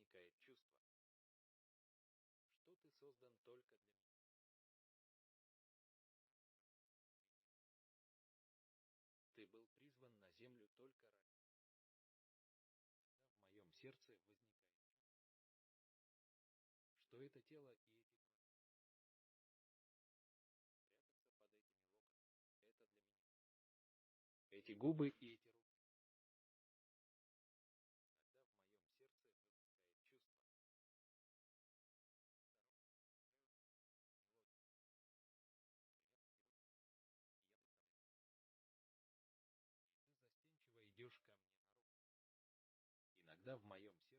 возникает чувство, что ты создан только для меня. Ты был призван на землю только ради меня. Тогда в моем сердце возникает чувство, что это тело и эти брови прятаться под этими локонами. Это для меня. Эти губы и эти руки. Тогда в моем сердце возникает чувство, дорога, мелодия. Приятно сегодня, и я тут с тобой. И ты застенчиво идешь ко мне на руку. Иногда в моем сердце